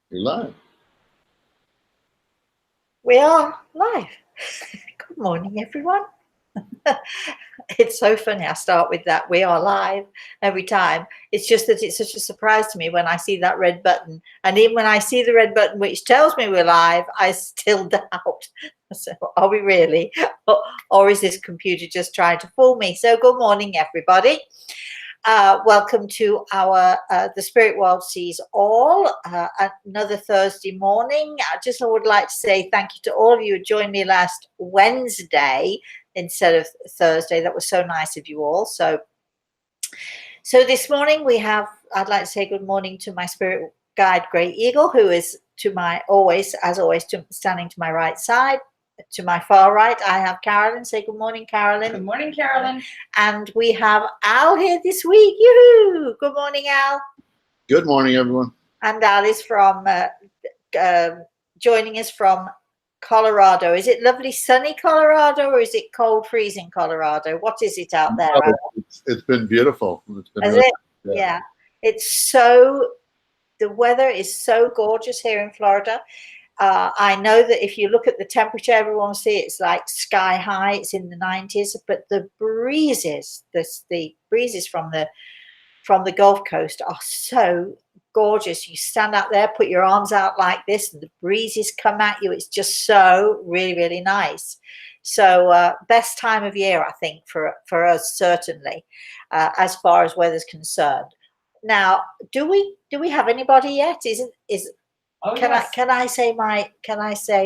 You're live. We are live. Good morning, everyone. It's so funny. I start with that. We are live every time. It's just that it's such a surprise to me when I see that red button. And even when I see the red button, which tells me we're live, I still doubt. So, are we really? Or is this computer just trying to fool me? So, good morning, everybody. Welcome to our The Spirit World Sees All, another Thursday morning. I would like to say thank you to all of you who joined me last Wednesday instead of Thursday. That was so nice of you all. So this morning I'd like to say good morning to my spirit guide, Great Eagle, who is standing to my right side. To my far right, I have Carolyn. Say good morning, Carolyn. Good morning, Carolyn. And we have Al here this week. Yoo-hoo! Good morning, Al. Good morning, everyone. And Al is from joining us from Colorado. Is it lovely, sunny Colorado, or is it cold, freezing Colorado? What is it out there? It's been beautiful. It's been really, yeah. The weather is so gorgeous here in Florida. I know that if you look at the temperature, everyone will see it's like sky high. It's in the 90s, but the breezes, the breezes from the Gulf Coast are so gorgeous. You stand out there, put your arms out like this, and the breezes come at you. It's just so really, really nice. So best time of year, I think, for us, certainly, as far as weather's concerned. Now, do we have anybody yet? Can I say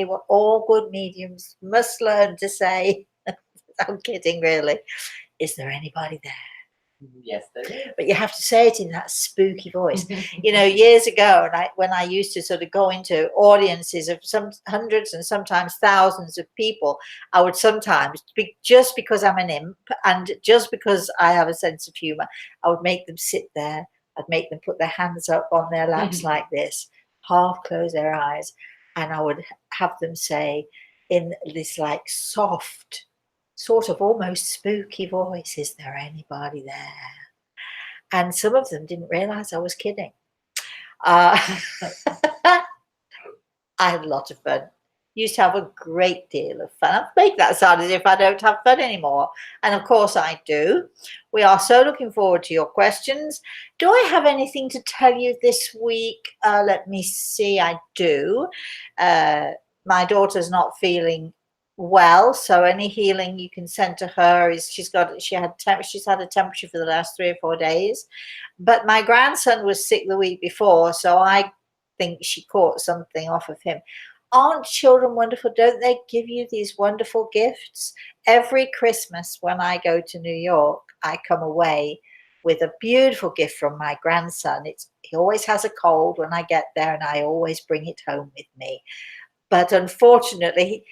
what all good mediums must learn to say? I'm kidding, really. Is there anybody there? Yes, there is. But you have to say it in that spooky voice. Years ago, when I used to sort of go into audiences of some hundreds and sometimes thousands of people, I would sometimes, just because I'm an imp and just because I have a sense of humor, I would make them sit there. I'd make them put their hands up on their laps like this, half close their eyes, and I would have them say in this like soft, sort of almost spooky voice, is there anybody there? And some of them didn't realize I was kidding. I had a lot of fun. Used to have a great deal of fun. I make that sound as if I don't have fun anymore. And of course I do. We are so looking forward to your questions. Do I have anything to tell you this week? Let me see. I do. My daughter's not feeling well, so any healing you can send to her is she's had a temperature for the last 3 or 4 days. But my grandson was sick the week before, so I think she caught something off of him. Aren't children wonderful? Don't they give you these wonderful gifts? Every Christmas when I go to New York, I come away with a beautiful gift from my grandson. He always has a cold when I get there, and I always bring it home with me. But unfortunately,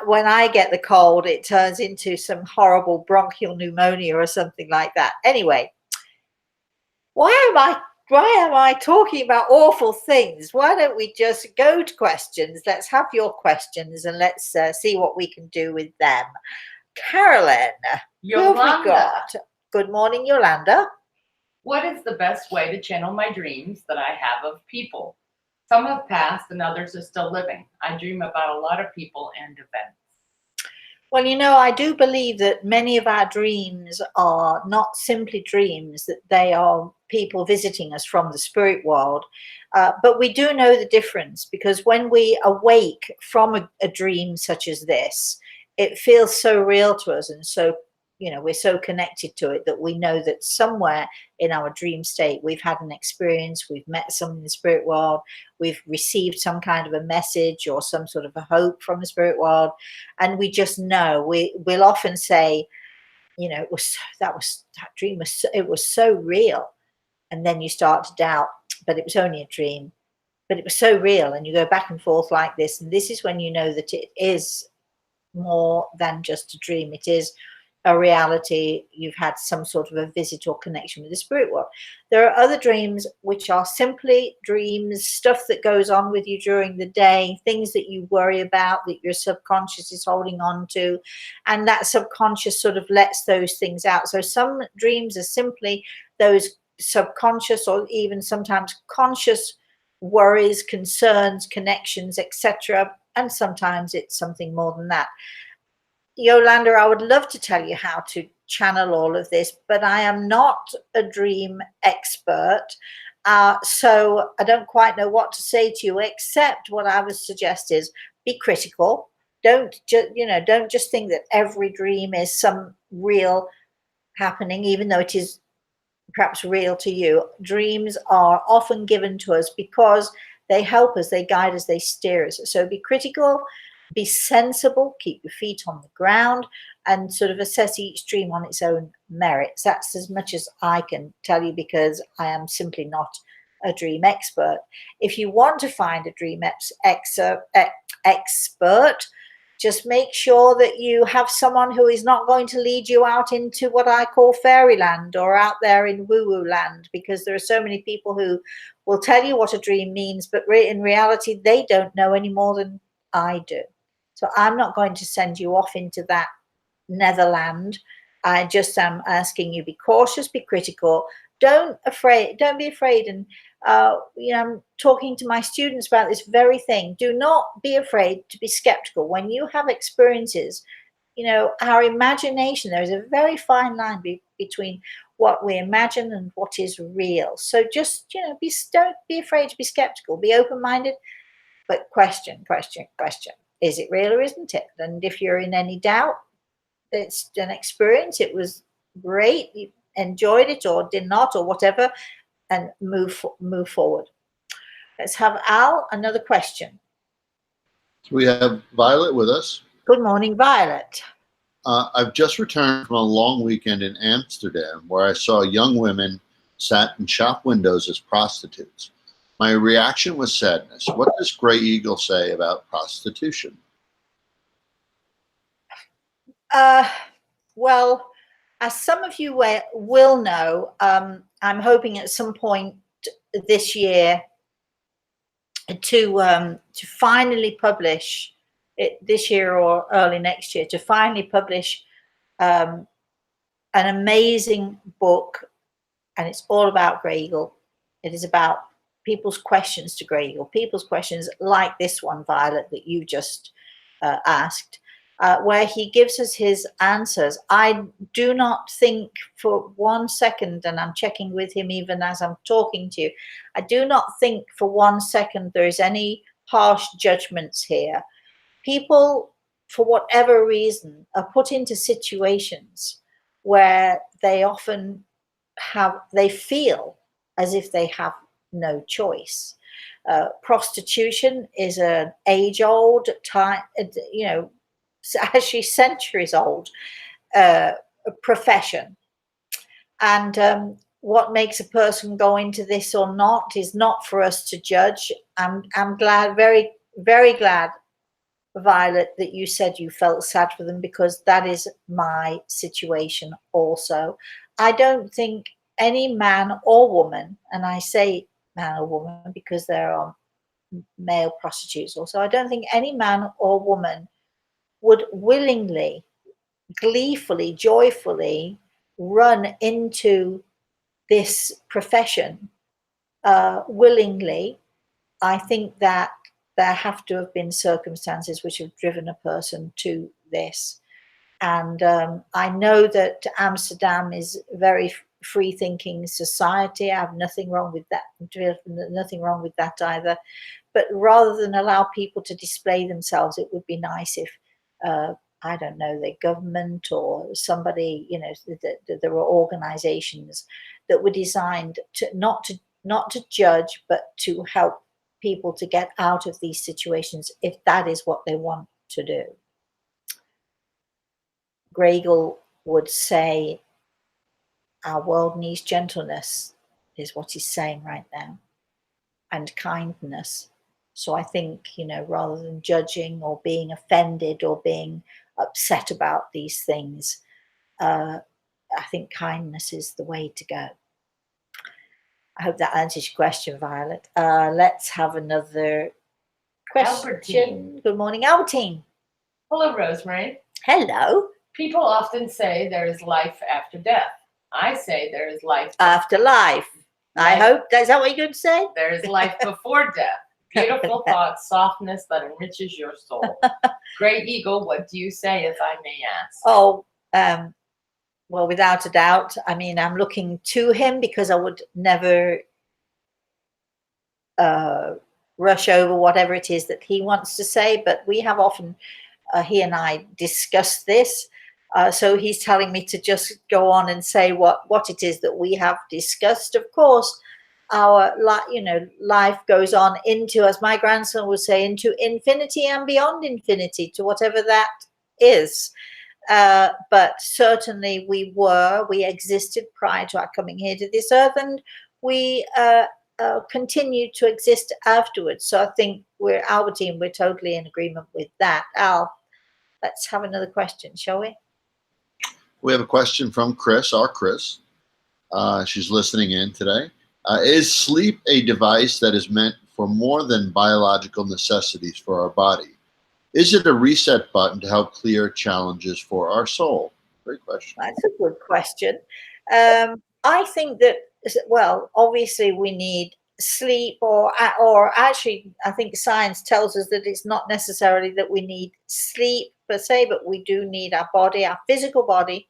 when I get the cold, it turns into some horrible bronchial pneumonia or something like that. Anyway, why am I talking about awful things? Why don't we just go to questions? Let's have your questions and let's see what we can do with them. Carolyn, who have we got? Good morning, Yolanda. What is the best way to channel my dreams that I have of people? Some have passed and others are still living. I dream about a lot of people and events. Well, I do believe that many of our dreams are not simply dreams, that they are people visiting us from the spirit world. But we do know the difference, because when we awake from a dream such as this, it feels so real to us, and so we're so connected to it that we know that somewhere in our dream state we've had an experience, we've met someone in the spirit world, we've received some kind of a message or some sort of a hope from the spirit world, and we just know. We'll often say, that dream was so real, and then you start to doubt, but it was only a dream, but it was so real, and you go back and forth like this, and this is when you know that it is more than just a dream. It is a reality. You've had some sort of a visit or connection with the spirit world. There are other dreams which are simply dreams, stuff that goes on with you during the day, things that you worry about, that your subconscious is holding on to, and that subconscious sort of lets those things out. So some dreams are simply those subconscious or even sometimes conscious worries, concerns, connections, etc. And sometimes it's something more than that. Yolanda, I would love to tell you how to channel all of this, but I am not a dream expert. So I don't quite know what to say to you, except what I would suggest is be critical. Don't just think that every dream is some real happening, even though it is perhaps real to you. Dreams are often given to us because they help us, they guide us, they steer us. So be critical, be sensible, keep your feet on the ground, and sort of assess each dream on its own merits. That's as much as I can tell you, because I am simply not a dream expert. If you want to find a dream expert, just make sure that you have someone who is not going to lead you out into what I call fairyland or out there in woo-woo land, because there are so many people who will tell you what a dream means, but in reality, they don't know any more than I do. So I'm not going to send you off into that netherland. I just am asking you, be cautious, be critical. Don't be afraid. And I'm talking to my students about this very thing. Do not be afraid to be skeptical. When you have experiences, our imagination, there is a very fine line between what we imagine and what is real. So just, don't be afraid to be skeptical, be open-minded, but question. Is it real or isn't it? And if you're in any doubt, it's an experience. It was great. You enjoyed it or did not or whatever, and move forward. Let's have Al, another question. We have Violet with us. Good morning, Violet. I've just returned from a long weekend in Amsterdam where I saw young women sat in shop windows as prostitutes. My reaction was sadness. What does Grey Eagle say about prostitution? Well, as some of you will know, I'm hoping at some point this year to finally publish it, this year or early next year, to finally publish an amazing book, and it's all about Grey Eagle. It is about people's questions to Grey Eagle, people's questions like this one, Violet, that you just asked, where he gives us his answers. I do not think for 1 second, and I'm checking with him even as I'm talking to you, I do not think for 1 second there is any harsh judgments here. People, for whatever reason, are put into situations where they often they feel as if they have no choice. Prostitution is an age-old time, actually centuries old profession. And what makes a person go into this or not is not for us to judge. I'm glad, very, very glad, Violet, that you said you felt sad for them, because that is my situation also. I don't think any man or woman, and I say man or woman because there are male prostitutes also, I don't think any man or woman would willingly, gleefully, joyfully run into this profession willingly. I think that there have to have been circumstances which have driven a person to this. And I know that Amsterdam is a very free-thinking society. I have nothing wrong with that, either. But rather than allow people to display themselves, it would be nice if, I don't know, the government or somebody, there were organizations that were designed to not to judge, but to help people to get out of these situations if that is what they want to do. Grey Eagle would say, our world needs gentleness, is what he's saying right now, and kindness. So I think, rather than judging or being offended or being upset about these things, I think kindness is the way to go. I hope that answers your question, Violet. Let's have another question. Albertine. Good morning, Albertine. Hello, Rosemary. Hello. People often say there is life after death. I say there is life After life. I hope is that what you're going to say? There is life before death. Beautiful thoughts, softness that enriches your soul. Great Eagle, what do you say, if I may ask? Oh, well, without a doubt. I mean, I'm looking to him because I would never rush over whatever it is that he wants to say. But we have often, he and I, discussed this. So he's telling me to just go on and say what it is that we have discussed. Of course, our life goes on into, as my grandson would say, into infinity and beyond infinity, to whatever that is. But certainly we existed prior to our coming here to this earth, and we continue to exist afterwards. So I think Albertine, we're totally in agreement with that. Al, let's have another question, shall we? We have a question from Chris, our Chris. She's listening in today. Is sleep a device that is meant for more than biological necessities for our body? Is it a reset button to help clear challenges for our soul? Great question. That's a good question. I think that, well, obviously we need sleep, or actually I think science tells us that it's not necessarily that we need sleep per se, but we do need our body, our physical body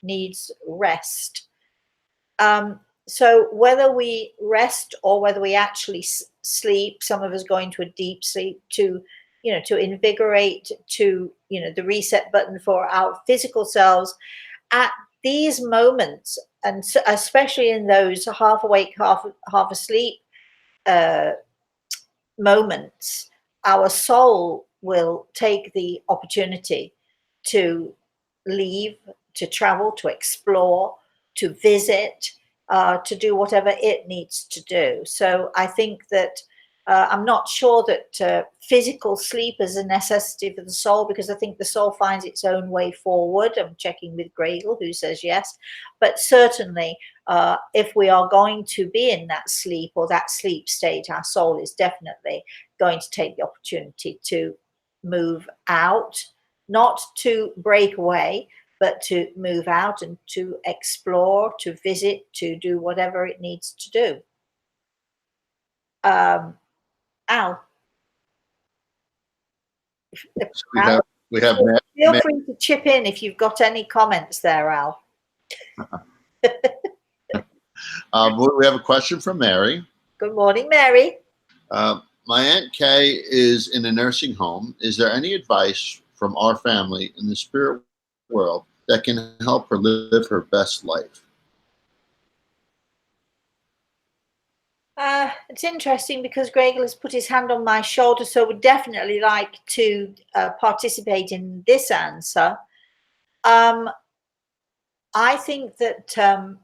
needs rest. So whether we rest or whether we actually sleep, some of us go into a deep sleep to invigorate, to, the reset button for our physical selves at these moments, and especially in those half awake, half asleep moments, our soul will take the opportunity to leave, to travel, to explore, to visit, to do whatever it needs to do. So I think that I'm not sure that physical sleep is a necessity for the soul, because I think the soul finds its own way forward. I'm checking with Gradle, who says yes. But certainly, if we are going to be in that sleep or that sleep state, our soul is definitely going to take the opportunity to move out, not to break away, but to move out and to explore, to visit, to do whatever it needs to do. Al. So we have Feel free to chip in if you've got any comments there, Al. we have a question from Mary. Good morning, Mary. My Aunt Kay is in a nursing home. Is there any advice from our family in the spirit world that can help her live her best life? It's interesting because Gregor has put his hand on my shoulder, so would definitely like to participate in this answer. I think that,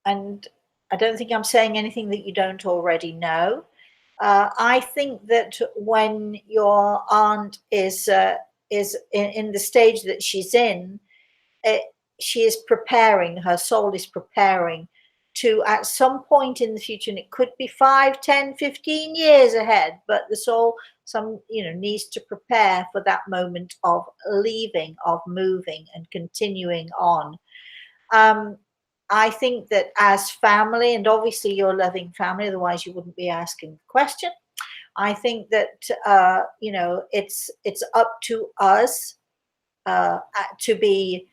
and I don't think I'm saying anything that you don't already know. I think that when your aunt is in the stage that she's in, she is preparing, her soul is preparing to, at some point in the future, and it could be 5, 10, 15 years ahead, but the soul needs to prepare for that moment of leaving, of moving and continuing on. I think that as family, and obviously you're loving family, otherwise you wouldn't be asking the question. I think that it's up to us to be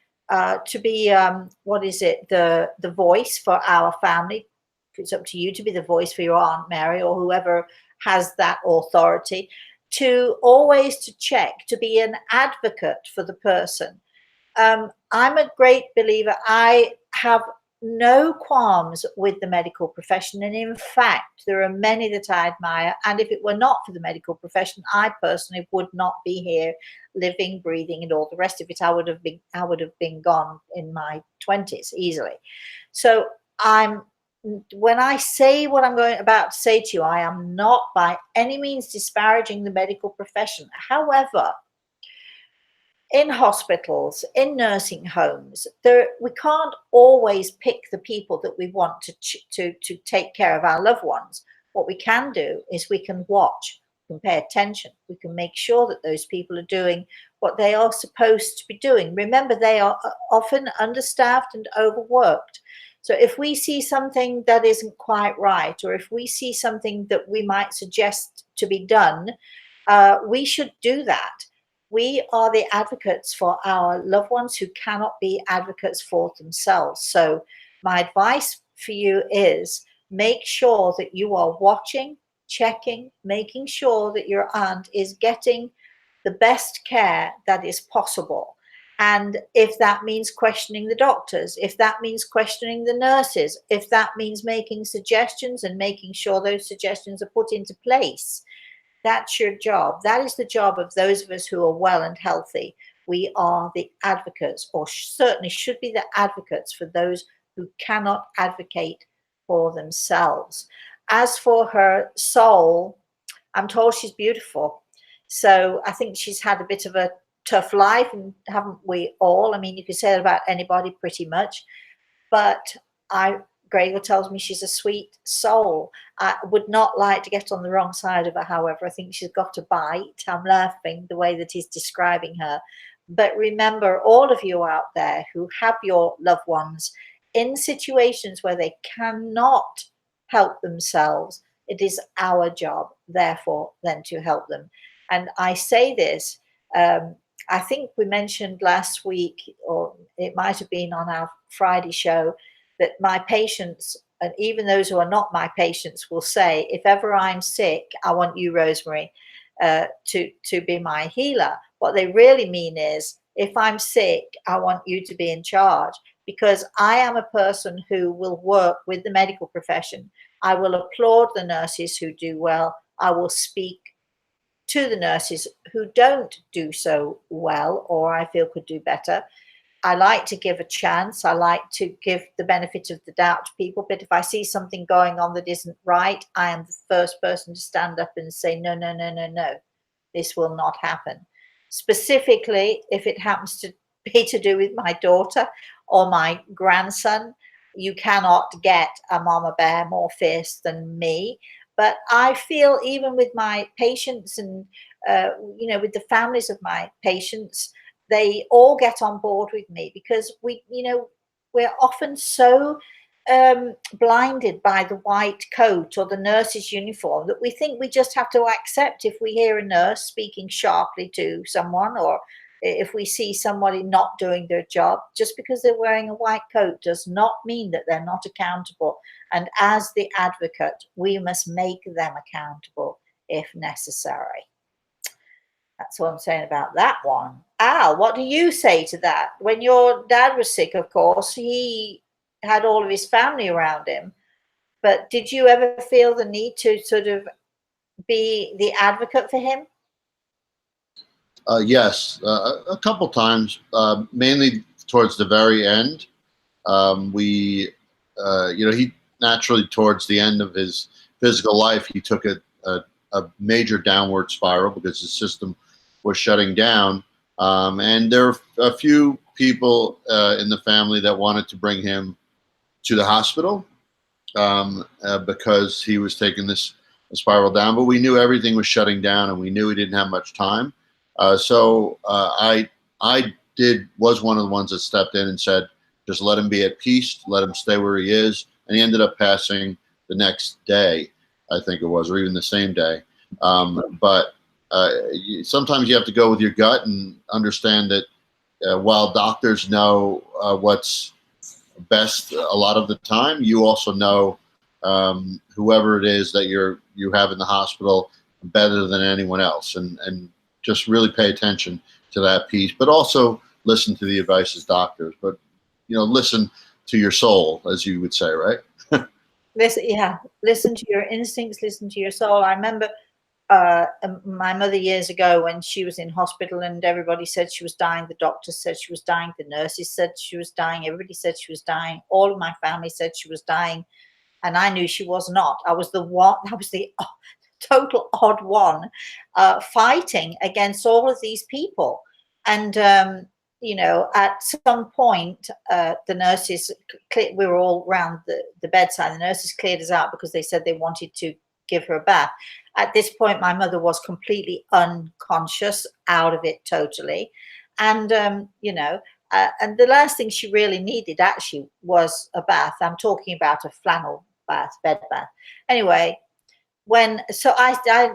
what is it, the voice for our family. It's up to you to be the voice for your Aunt Mary or whoever has that authority, to always to check, to be an advocate for the person. I'm a great believer. I have no qualms with the medical profession, and in fact there are many that I admire, and if it were not for the medical profession, I personally would not be here living, breathing and all the rest of it. I would have been gone in my 20s easily. So when I say what I'm about to say to you, I am not by any means disparaging the medical profession. However, in hospitals, in nursing homes, we can't always pick the people that we want to take care of our loved ones. What we can do is we can watch, we can pay attention, we can make sure that those people are doing what they are supposed to be doing. Remember, they are often understaffed and overworked. So if we see something that isn't quite right, or if we see something that we might suggest to be done, we should do that. We are the advocates for our loved ones who cannot be advocates for themselves. So my advice for you is make sure that you are watching, checking, making sure that your aunt is getting the best care that is possible. And if that means questioning the doctors, if that means questioning the nurses, if that means making suggestions and making sure those suggestions are put into place, that's your job. That is the job of those of us who are well and healthy. We are the advocates, or certainly should be the advocates for those who cannot advocate for themselves. As for her soul, I'm told she's beautiful. So I think she's had a bit of a tough life, and haven't we all? I mean, you could say that about anybody pretty much. But Gregor tells me she's a sweet soul. I would not like to get on the wrong side of her, however. I think she's got a bite. I'm laughing the way that he's describing her. But remember, all of you out there who have your loved ones in situations where they cannot help themselves, it is our job, therefore, then to help them. And I say this, I think we mentioned last week, or it might have been on our Friday show, that my patients, and even those who are not my patients, will say, if ever I'm sick, I want you, Rosemary, to be my healer. What they really mean is, if I'm sick, I want you to be in charge, because I am a person who will work with the medical profession. I will applaud the nurses who do well. I will speak to the nurses who don't do so well, or I feel could do better. I like to give a chance. I like to give the benefit of the doubt to people. But if I see something going on that isn't right, I am the first person to stand up and say, no, no, no, no, no, this will not happen. Specifically, if it happens to be to do with my daughter or my grandson, you cannot get a mama bear more fierce than me. But I feel, even with my patients and, with the families of my patients, they all get on board with me, because we're often so blinded by the white coat or the nurse's uniform that we think we just have to accept if we hear a nurse speaking sharply to someone, or if we see somebody not doing their job. Just because they're wearing a white coat does not mean that they're not accountable. And as the advocate, we must make them accountable if necessary. That's what I'm saying about that one. Al, what do you say to that? When your dad was sick, of course, he had all of his family around him. But did you ever feel the need to sort of be the advocate for him? Yes, a couple times, mainly towards the very end. He naturally, towards the end of his physical life, he took a major downward spiral because his system was shutting down. And there are a few people in the family that wanted to bring him to the hospital because he was taking this spiral down. But we knew everything was shutting down, and we knew he didn't have much time. So I was one of the ones that stepped in and said, just let him be at peace, let him stay where he is. And he ended up passing the next day, I think it was, or even the same day. But sometimes you have to go with your gut and understand that while doctors know what's best a lot of the time, you also know whoever it is that you have in the hospital better than anyone else. And just really pay attention to that piece, but also listen to the advice of doctors. But listen to your soul, as you would say, right? Listen to your instincts, listen to your soul. I remember my mother years ago, when she was in hospital and everybody said she was dying. The doctors said she was dying. The nurses said she was dying. Everybody said she was dying. All of my family said she was dying. And I knew she was not. I was the total odd one fighting against all of these people. And, at some point, the nurses, we were all around the bedside. The nurses cleared us out because they said they wanted to give her a bath. At this point, my mother was completely unconscious, out of it totally. And, And the last thing she really needed actually was a bath. I'm talking about a flannel bath, bed bath. Anyway, I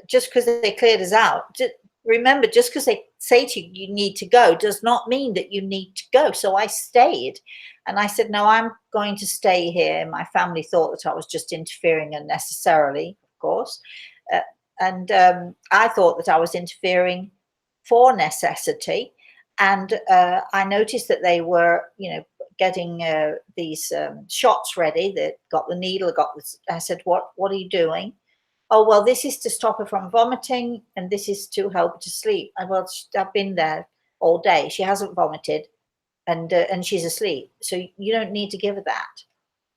just because they cleared us out, remember, just because they say to you, you need to go, does not mean that you need to go. So I stayed, and I said, no, I'm going to stay here. My family thought that I was just interfering unnecessarily, of course. And I thought that I was interfering for necessity. And I noticed that they were, getting these shots ready. That got the needle. I said, "What are you doing?" Oh, well, this is to stop her from vomiting, and this is to help her to sleep. I've been there all day. She hasn't vomited, and she's asleep. So you don't need to give her that.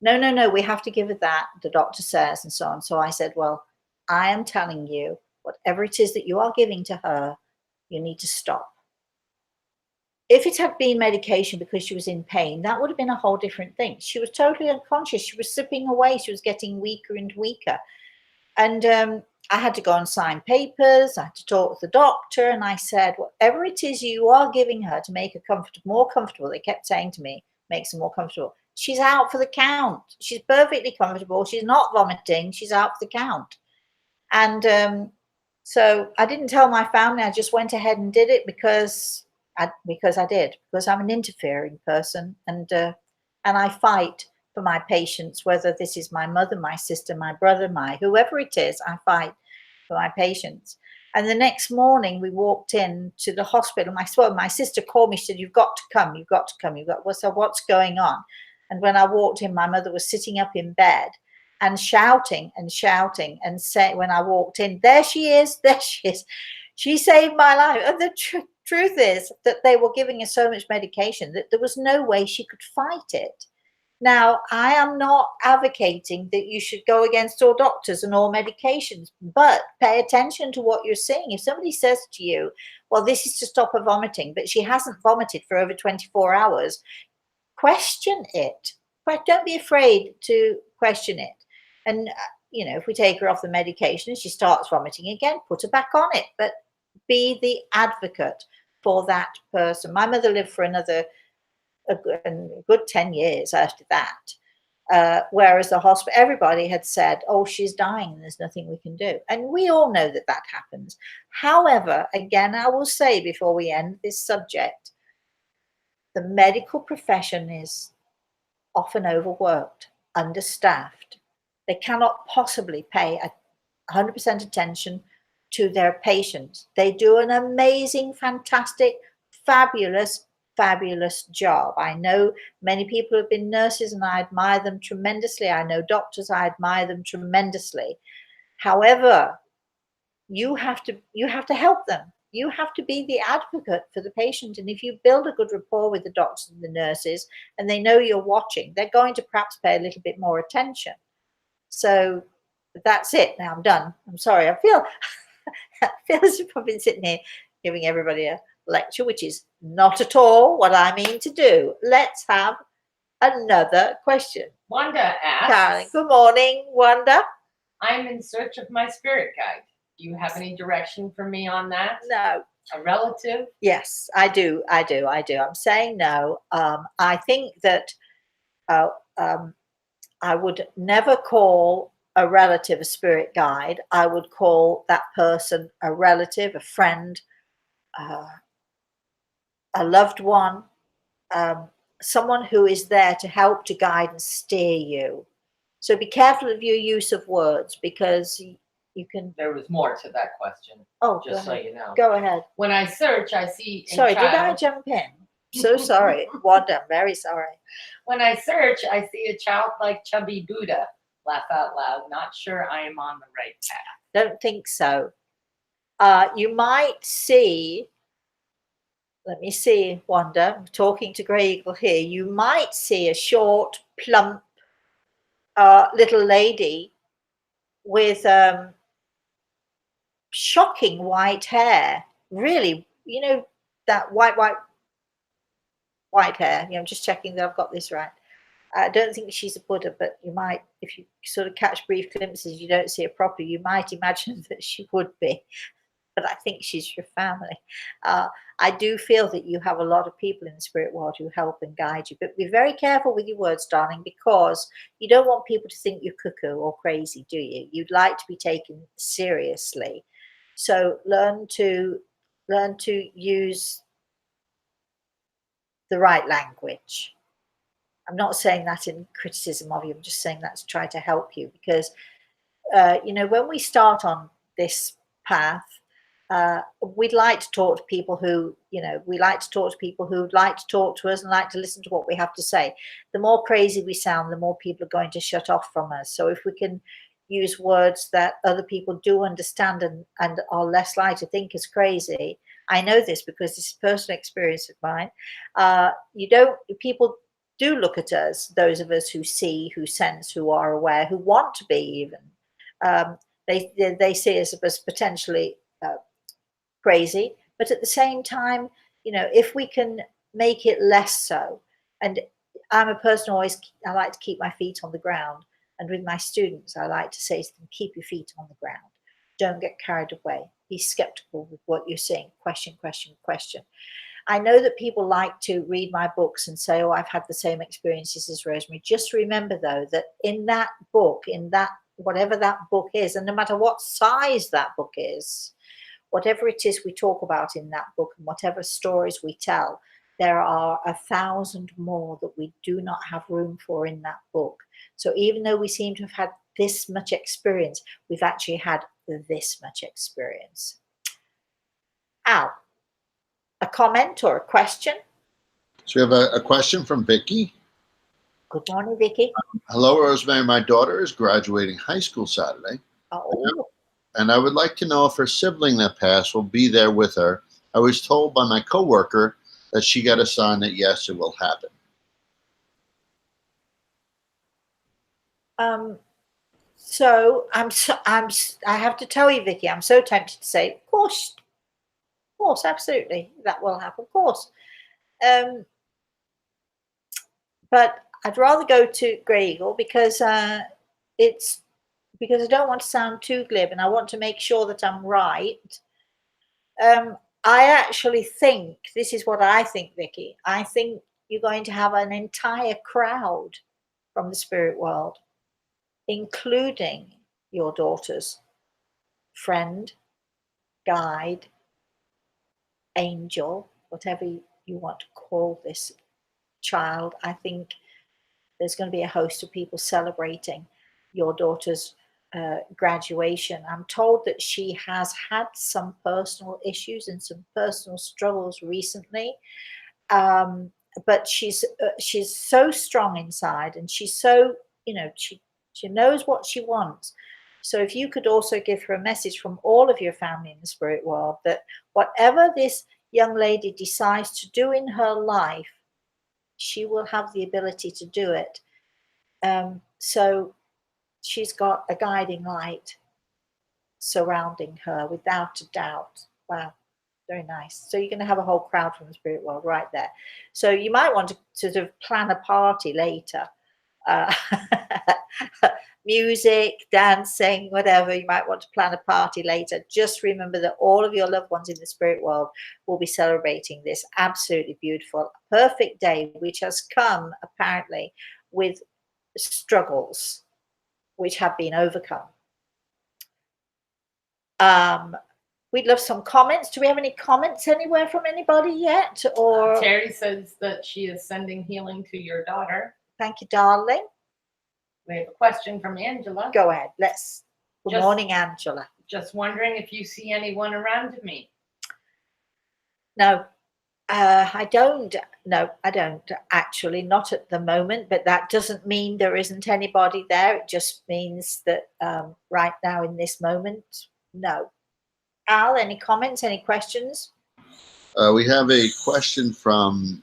No, no, no. We have to give her that. The doctor says, and so on. So I said, well, I am telling you, whatever it is that you are giving to her, you need to stop. If it had been medication because she was in pain, that would have been a whole different thing. She was totally unconscious. She was slipping away. She was getting weaker and weaker. And I had to go and sign papers. I had to talk with the doctor. And I said, whatever it is you are giving her to make her more comfortable, they kept saying to me, makes her more comfortable. She's out for the count. She's perfectly comfortable. She's not vomiting. She's out for the count. And so I didn't tell my family. I just went ahead and did it because I did, because I'm an interfering person, and I fight for my patients, whether this is my mother, my sister, my brother, whoever it is. I fight for my patients. And the next morning we walked in to the hospital. My sister called me. She said, "You've got to come. You've got to come. So what's going on?" And when I walked in, my mother was sitting up in bed and shouting and shouting and saying, when I walked in, there she is, there she is. She saved my life. And the truth is that they were giving her so much medication that there was no way she could fight it. Now, I am not advocating that you should go against all doctors and all medications, but pay attention to what you're saying. If somebody says to you, well, this is to stop her vomiting, but she hasn't vomited for over 24 hours, question it. But don't be afraid to question it. And, if we take her off the medication and she starts vomiting again, put her back on it. But be the advocate for that person. My mother lived for a good 10 years after that. Whereas the hospital, everybody had said, oh, she's dying and there's nothing we can do. And we all know that that happens. However, again, I will say before we end this subject, the medical profession is often overworked, understaffed. They cannot possibly pay 100% attention to their patients. They do an amazing, fantastic, fabulous, fabulous job. I know many people have been nurses and I admire them tremendously. I know doctors, I admire them tremendously. However, you have to help them. You have to be the advocate for the patient. And if you build a good rapport with the doctors and the nurses and they know you're watching, they're going to perhaps pay a little bit more attention. So that's it. Now I'm done. I'm sorry. I feel as if I've been sitting here giving everybody a lecture, which is not at all what I mean to do. Let's have another question. Wanda asks, Carolyn, good morning, Wanda. I'm in search of my spirit guide. Do you have any direction for me on that? No. A relative? Yes, I do. I'm saying no. I think that I would never call a relative a spirit guide. I would call that person a relative, a friend, a loved one, someone who is there to help, to guide and steer you. So be careful of your use of words, because you can. There was more to that question. Oh, just so you know. Go ahead. When I search, I see. Sorry, did I jump in? So sorry, Wanda. I'm very sorry. When I search, I see a childlike chubby Buddha. Laugh out loud. Not sure I am on the right path. Don't think so. You might see. Let me see, Wanda. I'm talking to Grey Eagle here. You might see a short, plump, little lady with shocking white hair. Really, that white hair. I'm just checking that I've got this right. I don't think she's a Buddha, but you might, if you sort of catch brief glimpses, you don't see her properly, you might imagine that she would be. but I think she's your family. I do feel that you have a lot of people in the spirit world who help and guide you, but be very careful with your words, darling, because you don't want people to think you're cuckoo or crazy, do you? You'd like to be taken seriously. So learn to use the right language. I'm not saying that in criticism of you. I'm just saying that to try to help you, because when we start on this path, we'd like to talk to people who, we like to talk to people who'd like to talk to us and like to listen to what we have to say. The more crazy we sound, the more people are going to shut off from us. So if we can use words that other people do understand and are less likely to think as crazy. I know this because this is personal experience of mine. People do look at us, those of us who see, who sense, who are aware, who want to be even. They see us as potentially crazy, but at the same time, if we can make it less so. And I'm a person I like to keep my feet on the ground, and with my students I like to say to them, keep your feet on the ground, don't get carried away, be skeptical with what you're saying, question. I know that people like to read my books and say, oh, I've had the same experiences as Rosemary. Just remember though that in that book, whatever that book is, and no matter what size that book is, whatever it is we talk about in that book and whatever stories we tell, there are 1,000 more that we do not have room for in that book. So even though we seem to have had this much experience, we've actually had this much experience. Al, a comment or a question? So we have a question from Vicky. Good morning, Vicky. Hello, Rosemary. My daughter is graduating high school Saturday. Oh. And I would like to know if her sibling that passed will be there with her. I was told by my coworker that she got a sign that yes, it will happen. So I have to tell you, Vicky, I'm so tempted to say, of course, absolutely, that will happen, of course. But I'd rather go to Grey Eagle because because I don't want to sound too glib and I want to make sure that I'm right. I actually think, this is what I think, Vicky, I think you're going to have an entire crowd from the spirit world, including your daughter's friend, guide, angel, whatever you want to call this child. I think there's going to be a host of people celebrating your daughter's graduation. I'm told that she has had some personal issues and some personal struggles recently, but she's so strong inside, and she's so, she knows what she wants. So if you could also give her a message from all of your family in the spirit world, that whatever this young lady decides to do in her life, she will have the ability to do it. So she's got a guiding light surrounding her without a doubt. Wow, very nice. So you're going to have a whole crowd from the spirit world right there. So you might want to sort of plan a party later. Music, dancing, whatever. You might want to plan a party later. Just remember that all of your loved ones in the spirit world will be celebrating this absolutely beautiful, perfect day, which has come apparently with struggles which have been overcome. We'd love some comments. Do we have any comments anywhere from anybody yet? Or Terry says that she is sending healing to your daughter. Thank you, darling. We have a question from Angela. Go ahead. Good morning, Angela. Just wondering if you see anyone around me. No, I don't. No, I don't actually, not at the moment, but that doesn't mean there isn't anybody there. It just means that right now in this moment, no. Al, any comments, any questions? We have a question from,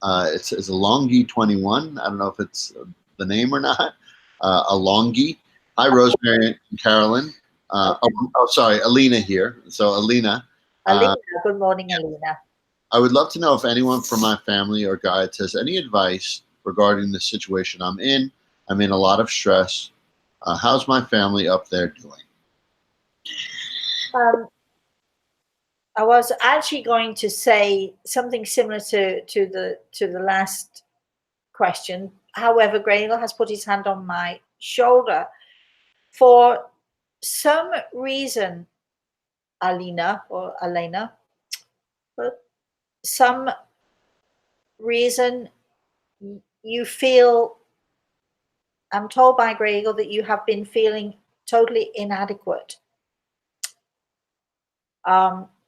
it says Alongi21. I don't know if it's the name or not. Alongi. Hi, Rosemary and Carolyn. Sorry, Alina here. So Alina. Alina, good morning, Alina. I would love to know if anyone from my family or guides has any advice regarding the situation I'm in. I'm in a lot of stress. How's my family up there doing? I was actually going to say something similar to the last question. However, Grail has put his hand on my shoulder. For some reason, Alina or Elena, for some reason you feel, I'm told by Grey Eagle that you have been feeling totally inadequate.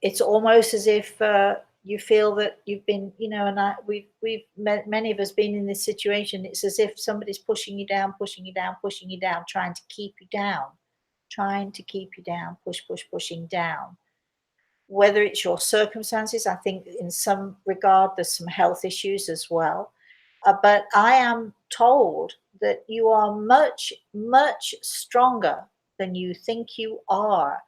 It's almost as if you feel that you've been, you know, and we've many of us been in this situation. It's as if somebody's pushing you down, pushing you down, pushing you down, trying to keep you down, trying to keep you down, pushing down. Whether it's your circumstances, I think in some regard there's some health issues as well. But I am told that you are much, much stronger than you think you are.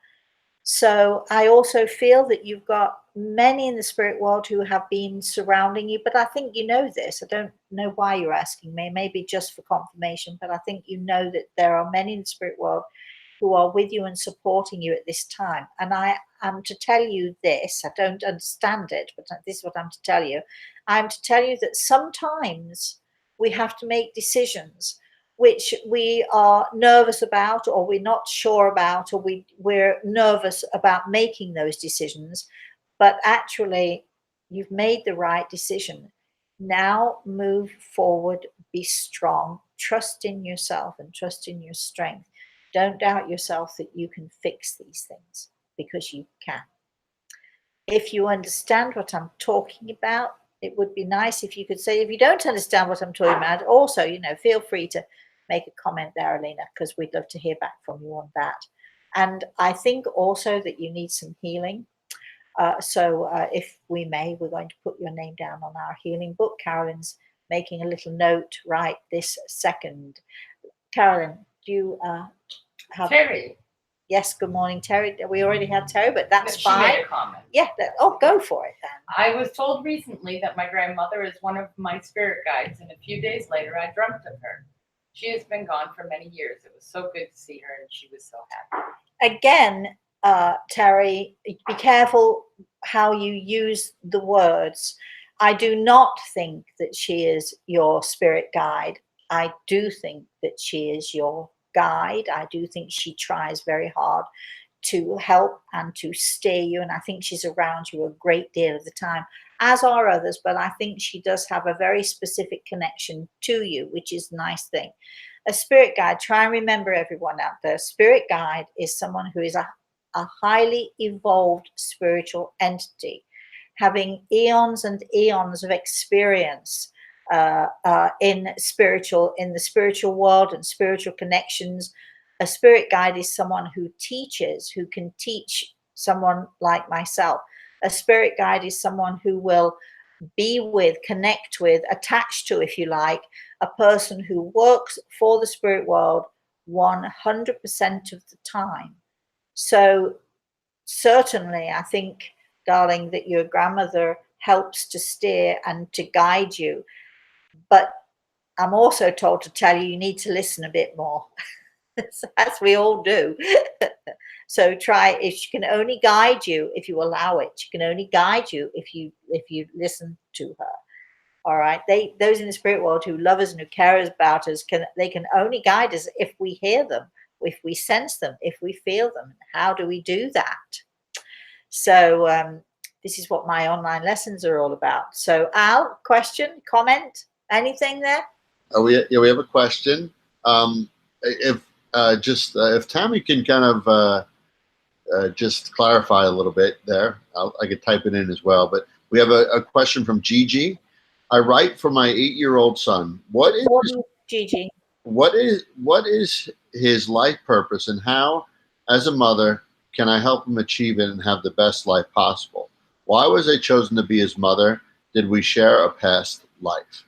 So I also feel that you've got many in the spirit world who have been surrounding you, but I think you know this. I don't know why you're asking me, maybe just for confirmation, but I think you know that there are many in the spirit world who are with you and supporting you at this time. And I am to tell you this, I don't understand it, but this is what I'm to tell you. I'm to tell you that sometimes we have to make decisions which we are nervous about, or we're not sure about, or we're nervous about making those decisions. But actually, you've made the right decision. Now move forward, be strong, trust in yourself and trust in your strength. Don't doubt yourself that you can fix these things, because you can. If you understand what I'm talking about, it would be nice if you could say, if you don't understand what I'm talking about, also, you know, feel free to make a comment there, Alina, because we'd love to hear back from you on that. And I think also that you need some healing. So if we may, we're going to put your name down on our healing book. Carolyn's making a little note right this second. Carolyn, do you have... Terry. Yes, good morning, Terry. We already had Terry, but that's She fine. made a comment. Yeah, go for it then. I was told recently that my grandmother is one of my spirit guides, and a few days later I dreamt of her. She has been gone for many years. It was so good to see her, and she was so happy. Again, Terry, be careful how you use the words. I do not think that she is your spirit guide. I do think that she is your guide. I do think she tries very hard to help and to steer you, and I think she's around you a great deal of the time, as are others, but I think she does have a very specific connection to you, which is a nice thing. A spirit guide, try and remember, everyone out there, spirit guide is someone who is a highly evolved spiritual entity, having eons and eons of experience in the spiritual world and spiritual connections. A spirit guide is someone who teaches, who can teach someone like myself. A spirit guide is someone who will be with, connect with, attach to, if you like, a person who works for the spirit world 100% of the time. So certainly, I think, darling, that your grandmother helps to steer and to guide you. But I'm also told to tell you, you need to listen a bit more. As we all do. So try, if she can only guide you if you allow it. She can only guide you if you listen to her. All right. Those in the spirit world who love us and who care about us, can only guide us if we hear them, if we sense them, if we feel them. How do we do that? So this is what my online lessons are all about. So Al, question, comment, anything there? We have a question. If Tammy can kind of just clarify a little bit there, I could type it in as well. But we have a question from Gigi. I write for my 8-year-old son. What is Gigi? What is his life purpose, and how, as a mother, can I help him achieve it and have the best life possible? Why was I chosen to be his mother? Did we share a past life?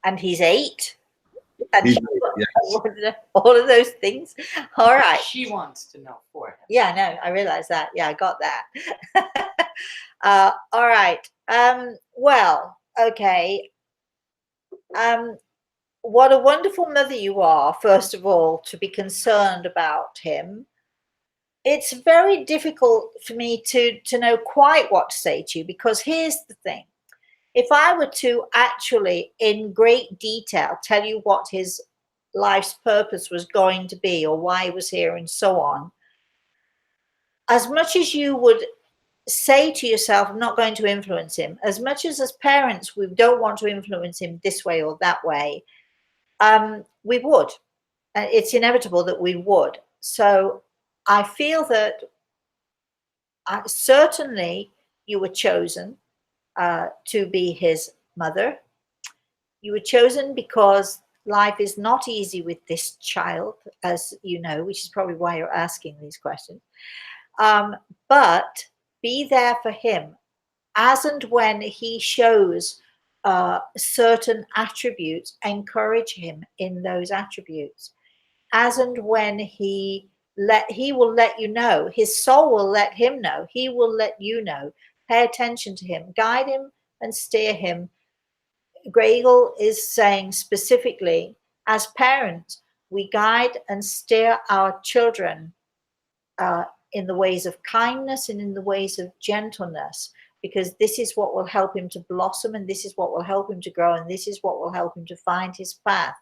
And he's 8. And He's 8, yes. all of those things. All right. She wants to know for him. Yeah, I know. I realized that. Yeah, I got that. All right. Well, okay. What a wonderful mother you are, first of all, to be concerned about him. it's very difficult for me to know quite what to say to you, because here's the thing. If I were to actually in great detail tell you what his life's purpose was going to be, or why he was here and so on, as much as you would say to yourself, I'm not going to influence him, as much as parents we don't want to influence him this way or that way, we would. It's inevitable that we would. So I feel that certainly you were chosen to be his mother. You were chosen because life is not easy with this child, as you know, which is probably why you're asking these questions. But be there for him as and when he shows certain attributes. Encourage him in those attributes. As and when he will let you know, his soul will let him know, he will let you know. Pay attention to him, guide him and steer him. Grey Eagle is saying specifically, as parents, we guide and steer our children in the ways of kindness and in the ways of gentleness, because this is what will help him to blossom, and this is what will help him to grow, and this is what will help him to find his path.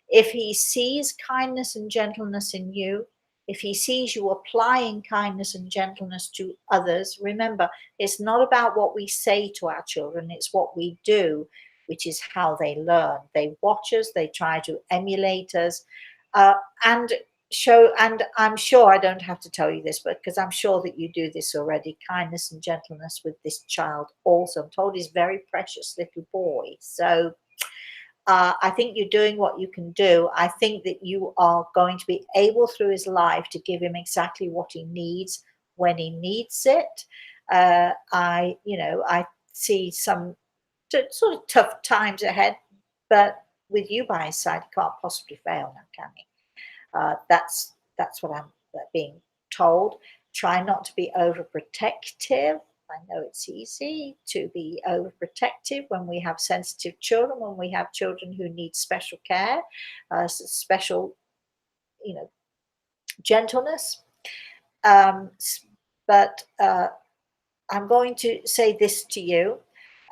If he sees kindness and gentleness in you, if he sees you applying kindness and gentleness to others, remember, it's not about what we say to our children, it's what we do, which is how they learn. They watch us, they try to emulate us, and I'm sure I don't have to tell you this, but because I'm sure that you do this already, kindness and gentleness with this child also. I'm told he's a very precious little boy. So I think you're doing what you can do. I think that you are going to be able through his life to give him exactly what he needs when he needs it. I see some sort of tough times ahead, but with you by his side, he can't possibly fail now, can he? That's what I'm being told. Try not to be overprotective. I know it's easy to be overprotective when we have sensitive children, when we have children who need special care, special, gentleness. But I'm going to say this to you.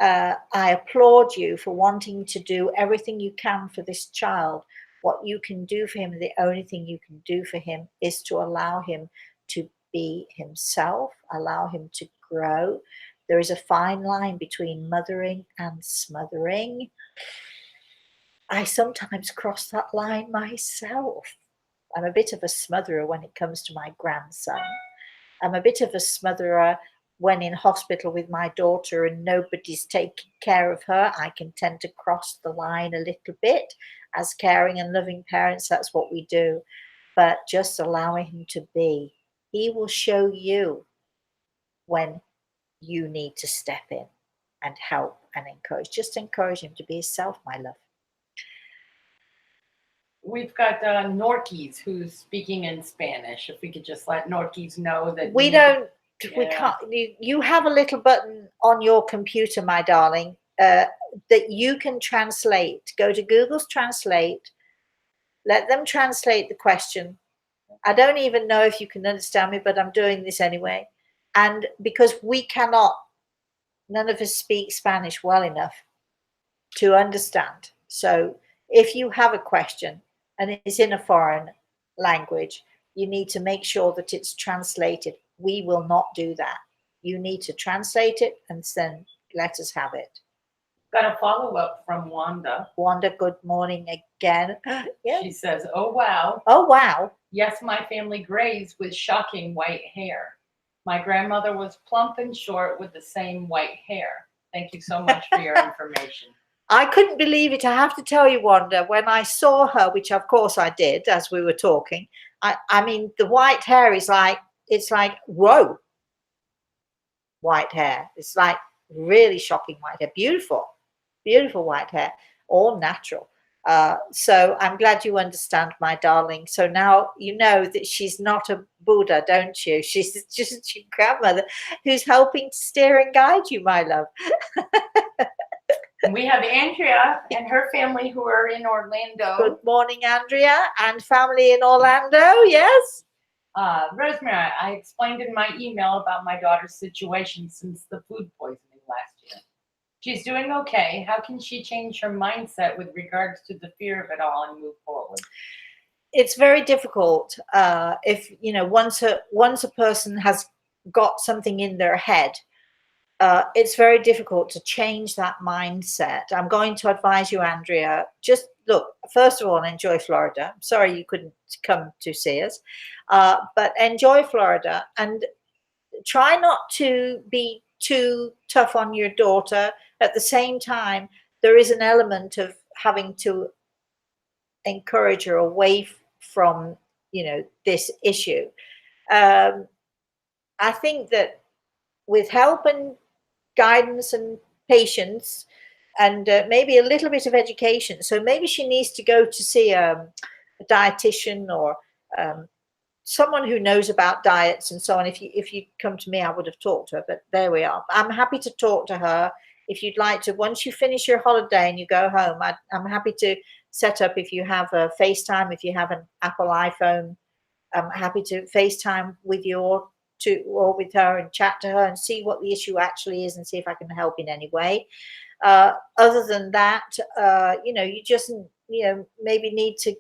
I applaud you for wanting to do everything you can for this child. What you can do for him, the only thing you can do for him is to allow him to be himself, allow him to grow. There is a fine line between mothering and smothering. I sometimes cross that line myself. I'm a bit of a smotherer when it comes to my grandson. I'm a bit of a smotherer when in hospital with my daughter and nobody's taking care of her. I can tend to cross the line a little bit. As caring and loving parents, that's what we do. But just allowing him to be. He will show you when you need to step in and help and encourage. Just encourage him to be himself, my love. We've got Norquis who's speaking in Spanish. If we could just let Norquis know that we can't. You have a little button on your computer, my darling, that you can translate. Go to Google's Translate. Let them translate the question. I don't even know if you can understand me, but I'm doing this anyway. And because none of us speak Spanish well enough to understand. So if you have a question and it's in a foreign language, you need to make sure that it's translated. We will not do that. You need to translate it and then let us have it. Got a follow-up from Wanda. Wanda, good morning again. Yeah. She says, oh, wow. Oh, wow. Yes, my family grays with shocking white hair. My grandmother was plump and short with the same white hair. Thank you so much for your information. I couldn't believe it. I have to tell you, Wanda, when I saw her, which of course I did as we were talking, I mean, the white hair is it's like, whoa, white hair. It's like really shocking white hair. Beautiful, beautiful white hair, all natural. So I'm glad you understand, my darling. So now you know that she's not a Buddha, don't you? She's just your grandmother who's helping to steer and guide you, my love. We have Andrea and her family who are in Orlando. Good morning, Andrea, and family in Orlando, yes? Rosemary, I explained in my email about my daughter's situation since the food poisoning last year. She's doing okay. How can she change her mindset with regards to the fear of it all and move forward? It's very difficult if once a person has got something in their head. It's very difficult to change that mindset. I'm going to advise you, Andrea, just look, first of all, enjoy Florida. I'm sorry you couldn't come to see us, but enjoy Florida and try not to be too tough on your daughter. At the same time, there is an element of having to encourage her away from this issue. I think that with help and guidance and patience and maybe a little bit of education, so maybe she needs to go to see a dietitian or someone who knows about diets and so on. If you come to me, I would have talked to her, but there we are. I'm happy to talk to her if you'd like to. Once you finish your holiday and you go home, I'm happy to set up, if you have a FaceTime, if you have an Apple iPhone, I'm happy to FaceTime with you or with her and chat to her and see what the issue actually is and see if I can help in any way. Other than that, you just maybe need to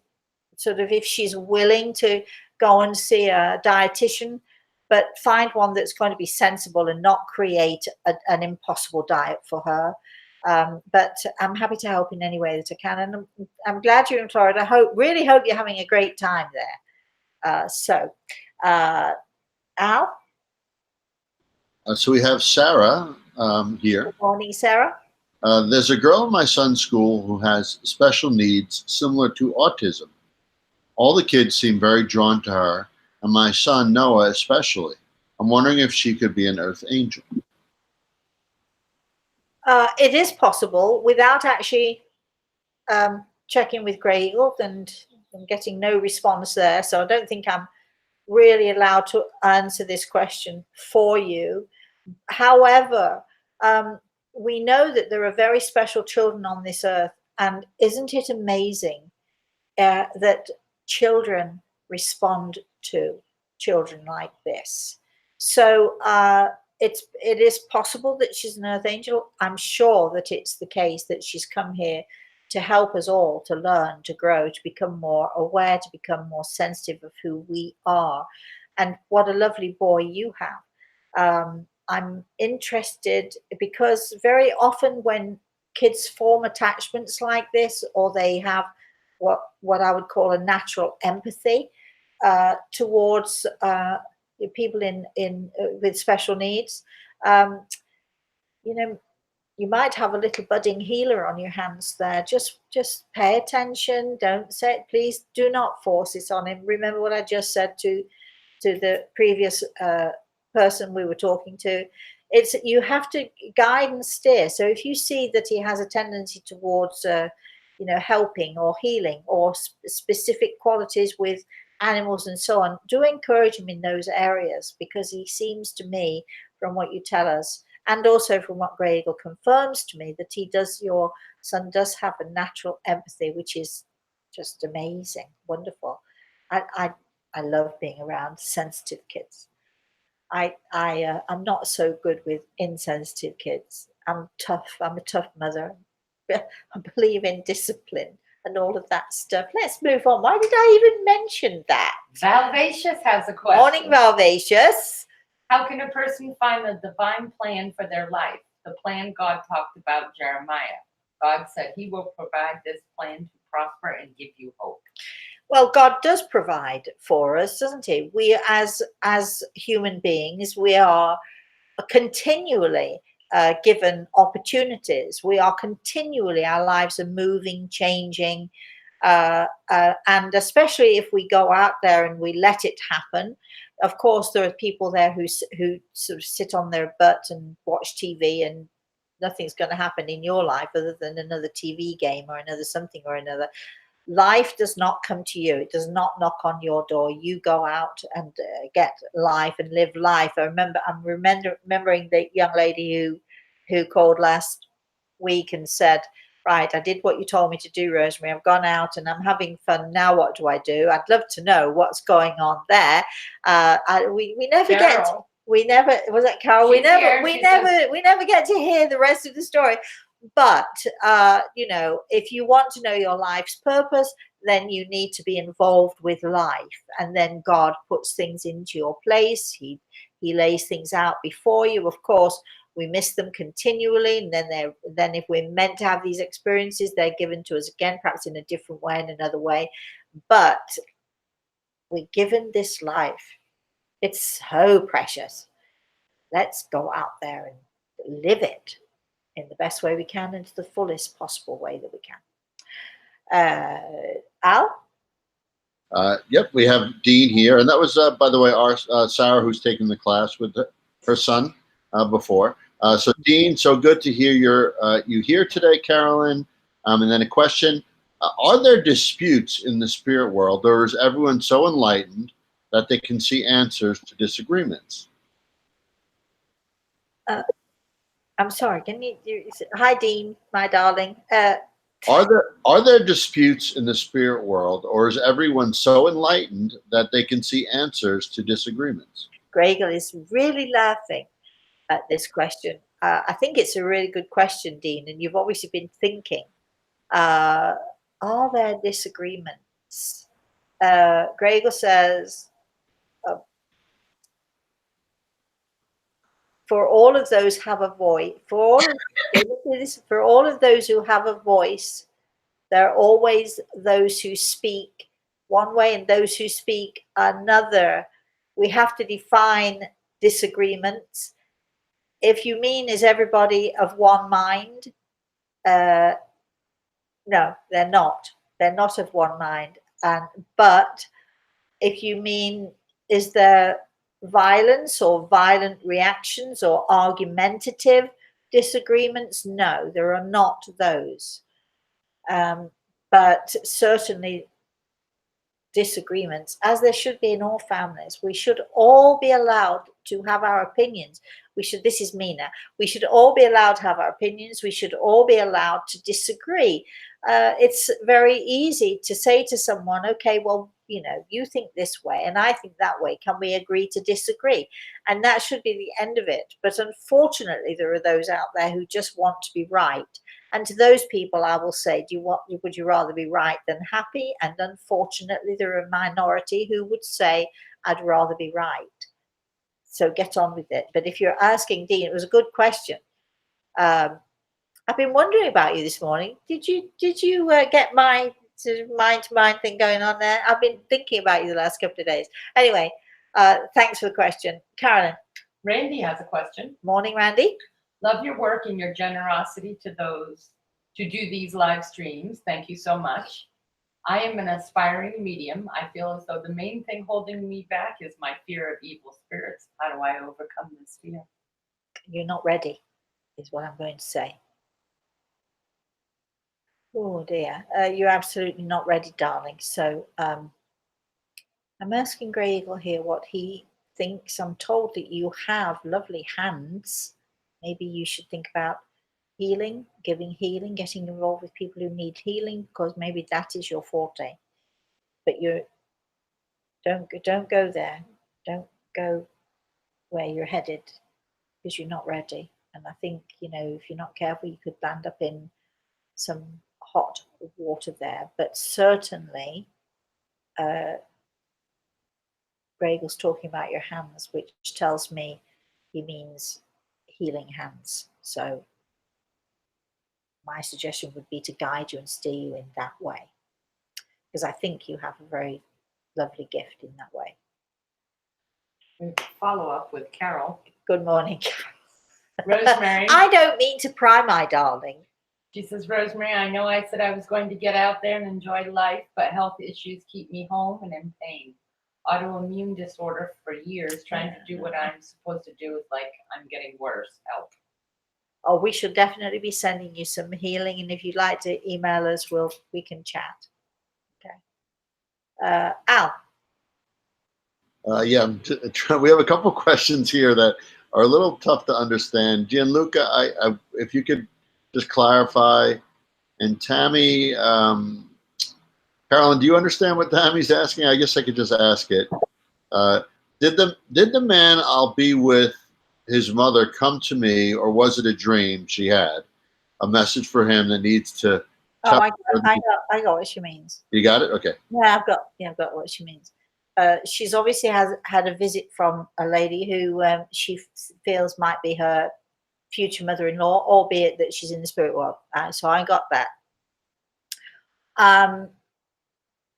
sort of, if she's willing to go and see a dietitian, but find one that's going to be sensible and not create an impossible diet for her. But I'm happy to help in any way that I can, and I'm glad you're in Florida. Really hope you're having a great time there. Al? So we have Sarah here. Good morning, Sarah. There's a girl in my son's school who has special needs similar to autism. All the kids seem very drawn to her, and my son, Noah, especially. I'm wondering if she could be an earth angel. It is possible without actually checking with Grey Eagle and getting no response there. So I don't think I'm really allowed to answer this question for you. However, we know that there are very special children on this earth, and isn't it amazing that children respond to children like this? So it is possible that she's an earth angel. I'm sure that it's the case that she's come here to help us all to learn, to grow, to become more aware, to become more sensitive of who we are. And what a lovely boy you have. I'm interested because very often when kids form attachments like this, or they have what I would call a natural empathy towards people in with special needs, you might have a little budding healer on your hands there. Just pay attention. Don't say, please do not force it on him. Remember what I just said to the previous person we were talking to. It's, you have to guide and steer. So if you see that he has a tendency towards helping or healing or specific qualities with animals and so on, do encourage him in those areas, because he seems to me, from what you tell us, and also from what Grey Eagle confirms to me, that your son does have a natural empathy, which is just amazing, wonderful. I love being around sensitive kids. I'm not so good with insensitive kids. I'm tough. I'm a tough mother. I believe in discipline and all of that stuff. Let's move on. Why did I even mention that? Valvacious has a question. Morning, Valvacious. How can a person find the divine plan for their life? The plan God talked about Jeremiah. God said he will provide this plan to prosper and give you hope. Well, God does provide for us, doesn't he? We, as human beings, we are continually given opportunities. We are continually, our lives are moving, changing, and especially if we go out there and we let it happen. Of course, there are people there who sort of sit on their butt and watch TV, and nothing's going to happen in your life other than another TV game or another something or another. Life does not come to you. It does not knock on your door. You go out and get life and live life. I'm remembering the young lady who called last week and said right, I did what you told me to do, Rosemary. I've gone out and I'm having fun. Now what do I do? I'd love to know what's going on there. We never get, Carol. we never, was that Carol? She's here. She says- We never get to hear the rest of the story. But, you know, if you want to know your life's purpose, then you need to be involved with life. And then God puts things into your place. He lays things out before you. Of course, we miss them continually, and then if we're meant to have these experiences, they're given to us again, perhaps in a different way, in another way. But we're given this life. It's so precious. Let's go out there and live it in the best way we can and to the fullest possible way that we can. Al? Yep, we have Dean here, and that was, by the way, our Sarah, who's taking the class with her son before. So, Dean, so good to hear you here today, Carolyn. And then a question: are there disputes in the spirit world, or is everyone so enlightened that they can see answers to disagreements? I'm sorry. Can you? Hi, Dean, my darling. Are there disputes in the spirit world, or is everyone so enlightened that they can see answers to disagreements? Gregor is really laughing at this question. I think it's a really good question, Dean, and you've obviously been thinking. Are there disagreements? Gregor says, for all of those have a voice. For all of those who have a voice, there are always those who speak one way and those who speak another. We have to define disagreements. If you mean, is everybody of one mind? No, they're not. They're not of one mind. But if you mean, is there violence or violent reactions or argumentative disagreements? No, there are not those. But certainly disagreements, as there should be in all families. We should all be allowed to have our opinions. This is me now. We should all be allowed to have our opinions. We should all be allowed to disagree. It's very easy to say to someone, okay, well, you know, you think this way and I think that way. Can we agree to disagree? And that should be the end of it. But unfortunately, there are those out there who just want to be right. And to those people, I will say, would you rather be right than happy? And unfortunately, there are a minority who would say, I'd rather be right. So get on with it. But if you're asking, Dean, it was a good question. I've been wondering about you this morning. Did you get my sort of mind-to-mind thing going on there? I've been thinking about you the last couple of days. Anyway, thanks for the question. Carolyn. Randy has a question. Morning, Randy. Love your work and your generosity to those to do these live streams. Thank you so much. I am an aspiring medium. I feel as though the main thing holding me back is my fear of evil spirits. How do I overcome this fear? You're not ready, is what I'm going to say. Oh dear, you're absolutely not ready, darling. So I'm asking Grey Eagle here what he thinks. I'm told that you have lovely hands. Maybe you should think about healing, giving healing, getting involved with people who need healing, because maybe that is your forte. But don't go there. Don't go where you're headed because you're not ready. And I think, you know, if you're not careful, you could land up in some hot water there. But certainly, Gregel's talking about your hands, which tells me he means healing hands. So my suggestion would be to guide you and steer you in that way, because I think you have a very lovely gift in that way. Follow up with Carol. Good morning, Rosemary. I don't mean to pry, my darling. She says, Rosemary, I know I said I was going to get out there and enjoy life, but health issues keep me home and in pain. Autoimmune disorder for years, trying to do what I'm supposed to do is like I'm getting worse. Help. Oh, we should definitely be sending you some healing, and if you'd like to email us, we can chat. Okay. Al. Yeah, we have a couple questions here that are a little tough to understand. Gianluca, if you could just clarify And Tammy, Carolyn, do you understand what Tammy's asking? I guess I could just ask it. Did the man I'll be with his mother come to me, or was it a dream she had? A message for him that needs to Oh, tell. I got what she means. You got it? Okay. Yeah, I've got what she means. She's obviously has had a visit from a lady who she feels might be her future mother-in-law, albeit that she's in the spirit world. So I got that.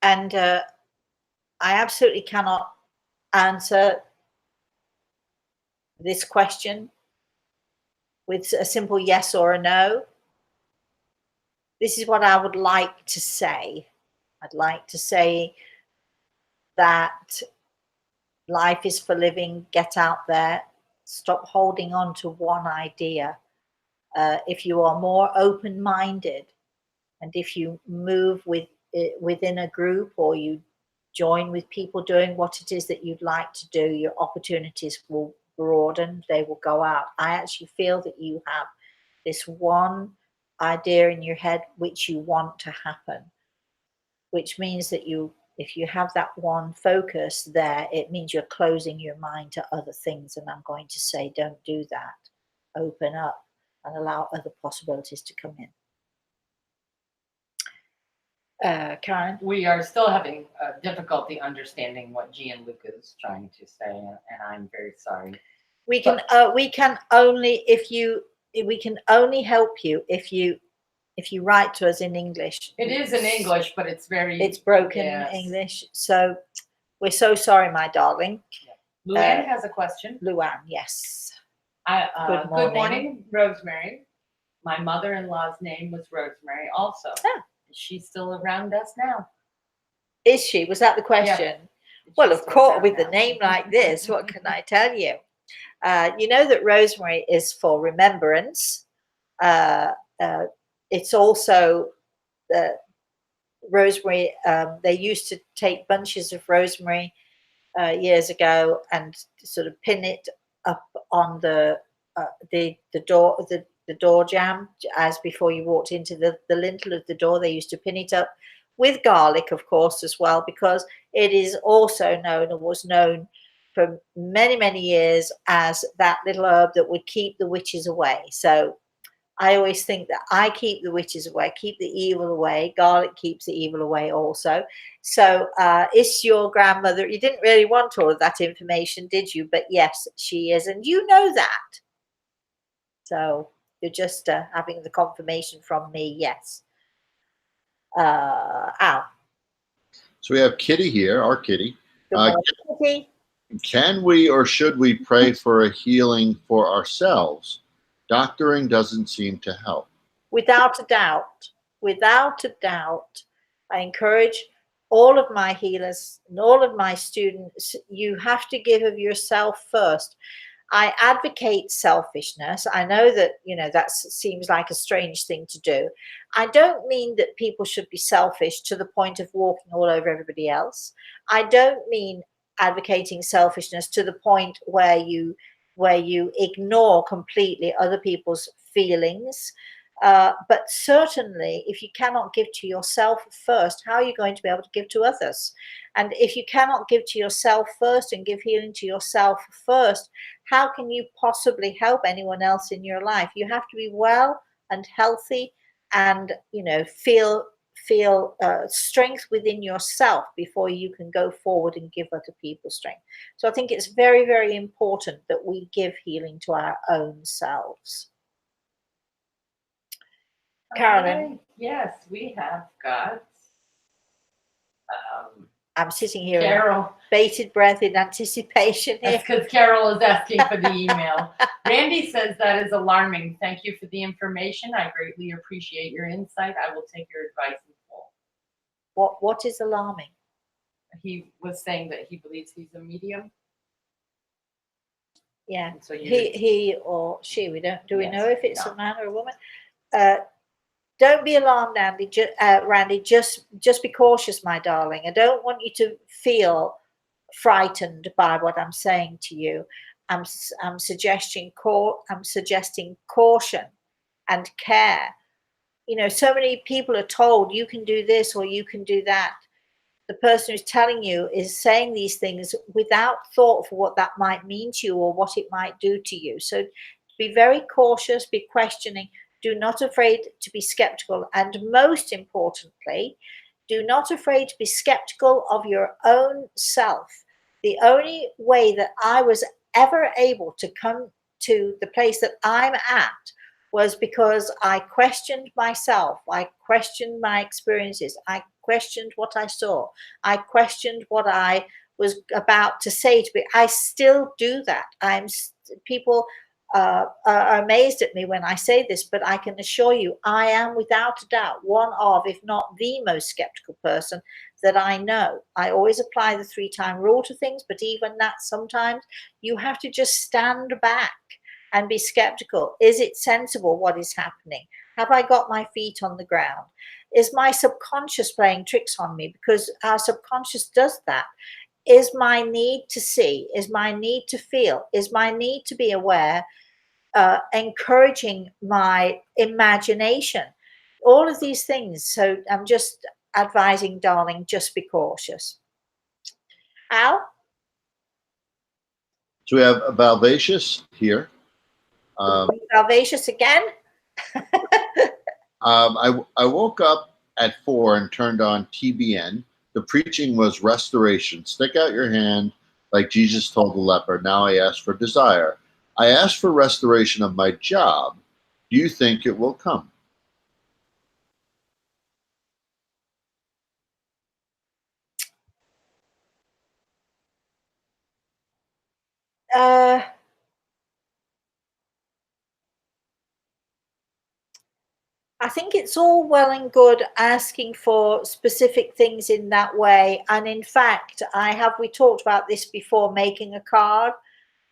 And I absolutely cannot answer this question with a simple yes or a no. This is what I would like to say. I'd like to say that life is for living. Get out there. Stop holding on to one idea. If you are more open-minded, and if you move within a group, or you join with people doing what it is that you'd like to do, your opportunities will broaden. They will go out. I actually feel that you have this one idea in your head which you want to happen, which means that if you have that one focus there, it means you're closing your mind to other things. And I'm going to say, don't do that. Open up and allow other possibilities to come in. Karen? We are still having difficulty understanding what Gianluca is trying to say, and I'm very sorry. We can only help you if you write to us in English. It is in English, but it's broken yes. English. So we're so sorry, my darling. Luann has a question. Luann, yes. Good morning, Rosemary. My mother-in-law's name was Rosemary also. Oh. Is she still around us now? Is she? Was that the question? Yeah. Well, of course, with a name like this, what can I tell you? You know that rosemary is for remembrance. It's also rosemary. They used to take bunches of rosemary years ago and sort of pin it up on the door jamb, as before you walked into the lintel of the door. They used to pin it up with garlic, of course, as well, because it is also known, or was known for many, many years, as that little herb that would keep the witches away. So I always think that I keep the witches away, keep the evil away. Garlic keeps the evil away also. So is your grandmother, you didn't really want all of that information, did you? But yes, she is. And you know that. So you're just having the confirmation from me, yes. Al. So we have Kitty here, our Kitty. Good morning, Kitty. Can we or should we pray for a healing for ourselves? Doctoring doesn't seem to help. Without a doubt. Without a doubt. I encourage all of my healers and all of my students, you have to give of yourself first. I advocate selfishness. I know that, that seems like a strange thing to do. I don't mean that people should be selfish to the point of walking all over everybody else. I don't mean advocating selfishness to the point where you ignore completely other people's feelings. But certainly, if you cannot give to yourself first, how are you going to be able to give to others? And if you cannot give to yourself first and give healing to yourself first, how can you possibly help anyone else in your life? You have to be well and healthy and, feel strength within yourself before you can go forward and give other people strength. So I think it's very, very important that we give healing to our own selves. Carolyn. Yes, we have got. I'm sitting here Carol. Bated breath in anticipation here. That's because Carol is asking for the email. Randy says that is alarming. Thank you for the information. I greatly appreciate your insight. I will take your advice in full. What is alarming? He was saying that he believes he's a medium. Yeah. So he or she, we don't. Do we know if it's a man or a woman? Don't be alarmed, Andy. Randy. Just be cautious, my darling. I don't want you to feel frightened by what I'm saying to you. I'm suggesting caution and care. you know, so many people are told you can do this or you can do that. The person who's telling you is saying these things without thought for what that might mean to you or what it might do to you. So be very cautious, be questioning, do not afraid to be skeptical, and most importantly, do not afraid to be skeptical of your own self. The only way that I was ever able to come to the place that I'm at was because I questioned myself. I questioned my experiences. I questioned what I saw. I questioned what I was about to say to me. I still do that. People are amazed at me when I say this, but I can assure you, I am without a doubt one of, if not the most skeptical person that I know. I always apply the 3-time rule to things, but even that, sometimes you have to just stand back and be skeptical. Is it sensible what is happening? Have I got my feet on the ground? Is my subconscious playing tricks on me? Because our subconscious does that. Is my need to see, is my need to feel, is my need to be aware, encouraging my imagination? All of these things. So I'm just advising, darling, just be cautious. Al? So we have Valvacious here. Salvacious again? I woke up at 4 and turned on TBN. The preaching was restoration. Stick out your hand like Jesus told the leper. Now I ask for desire. I ask for restoration of my job. Do you think it will come? I think it's all well and good asking for specific things in that way. And in fact, we talked about this before, making a card,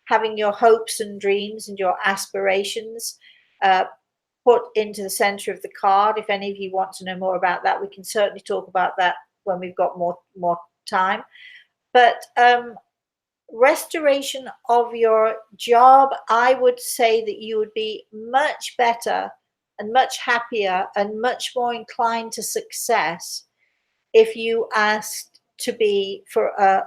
having your hopes and dreams and your aspirations put into the center of the card. If any of you want to know more about that, we can certainly talk about that when we've got more time. But restoration of your job, I would say that you would be much better and much happier and much more inclined to success if you asked to be for a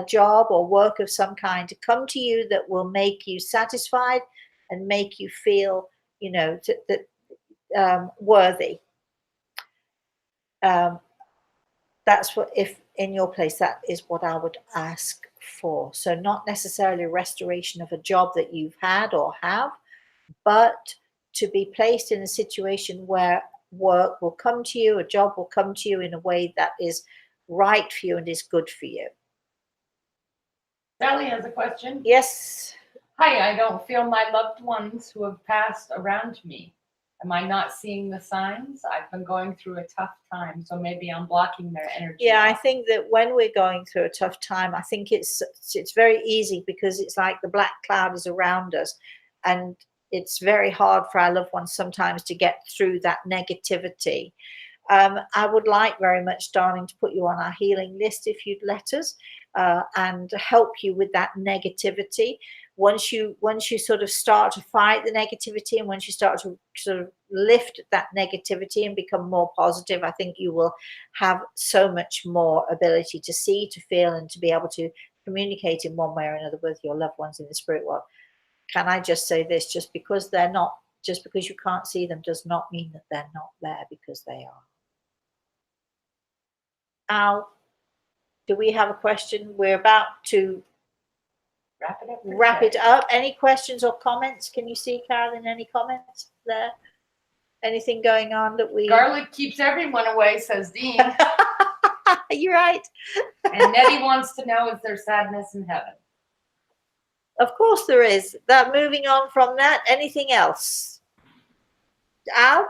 job or work of some kind to come to you that will make you satisfied and make you feel, you know, worthy. That's what, if in your place, that is what I would ask for. So not necessarily restoration of a job that you've had or have, but to be placed in a situation where work will come to you, a job will come to you in a way that is right for you and is good for you. Sally has a question. Yes. Hi, I don't feel my loved ones who have passed around me. Am I not seeing the signs? I've been going through a tough time, so maybe I'm blocking their energy. Yeah, I think that when we're going through a tough time, I think it's very easy because it's like the black cloud is around us, and it's very hard for our loved ones sometimes to get through that negativity. I would like very much, darling, to put you on our healing list if you'd let us, and help you with that negativity. Once you sort of start to fight the negativity, and once you start to sort of lift that negativity and become more positive, I think you will have so much more ability to see, to feel, and to be able to communicate in one way or another with your loved ones in the spirit world. Can I just say this? Just because you can't see them does not mean that they're not there, because they are. Al, do we have a question? We're about to wrap it up. Any questions or comments? Can you see, Carolyn, any comments there? Anything going on that we... Garlic keeps everyone away, says Dean. You're right. And Nettie wants to know, is there sadness in heaven? Of course there is. That, moving on from that, anything else? Al?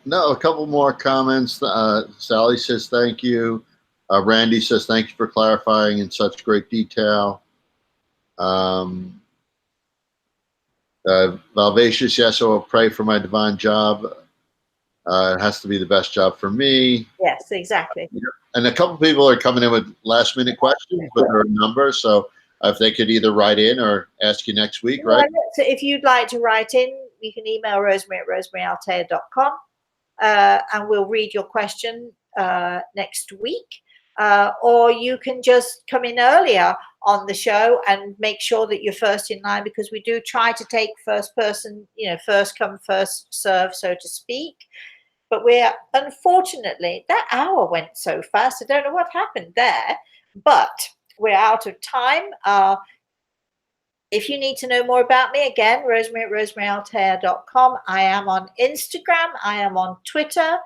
No, a couple more comments. Sally says thank you. Randy says thank you for clarifying in such great detail. Valvacious, yes, I will pray for my divine job. It has to be the best job for me. Yes, exactly. And a couple people are coming in with last minute questions, but there are numbers. So if they could either write in or ask you next week, right? So if you'd like to write in, you can email Rosemary at rosemaryaltea.com, and we'll read your question next week. Or you can just come in earlier on the show and make sure that you're first in line, because we do try to take first person, first come, first serve, so to speak. But we're, unfortunately, that hour went so fast. I don't know what happened there, but we're out of time. If you need to know more about me, again, Rosemary at rosemaryaltea.com. I am on Instagram. I am on Twitter.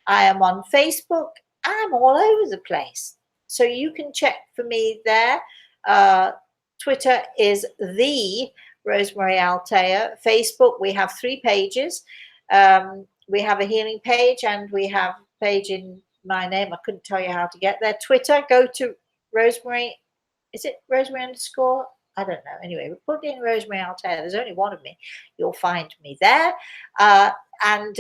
I am on Facebook. I'm all over the place. So you can check for me there. Twitter is the Rosemary Altea. Facebook, we have 3 pages. We have a healing page, and we have a page in my name. I couldn't tell you how to get there. Twitter, go to Rosemary. Is it Rosemary underscore? I don't know. Anyway, put in Rosemary Altea. There's only one of me. You'll find me there. And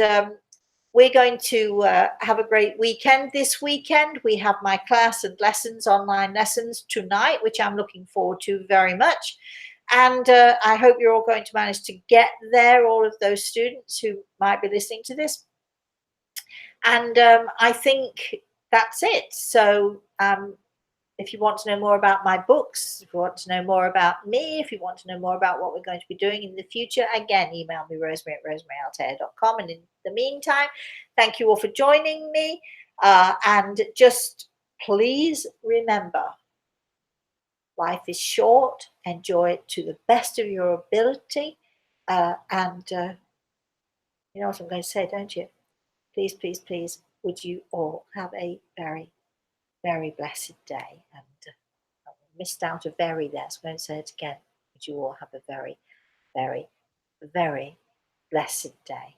we're going to have a great weekend this weekend. We have my class and lessons, online lessons tonight, which I'm looking forward to very much. And I hope you're all going to manage to get there, all of those students who might be listening to this. And I think that's it. So if you want to know more about my books, if you want to know more about me, if you want to know more about what we're going to be doing in the future, again, email me, Rosemary at rosemaryaltea.com. And in the meantime, thank you all for joining me. And just please remember, life is short. Enjoy it to the best of your ability. And you know what I'm going to say, don't you? Please, please, please, would you all have a very, very blessed day. And I missed out a very there, so I'm going to say it again. Would you all have a very, very, very blessed day.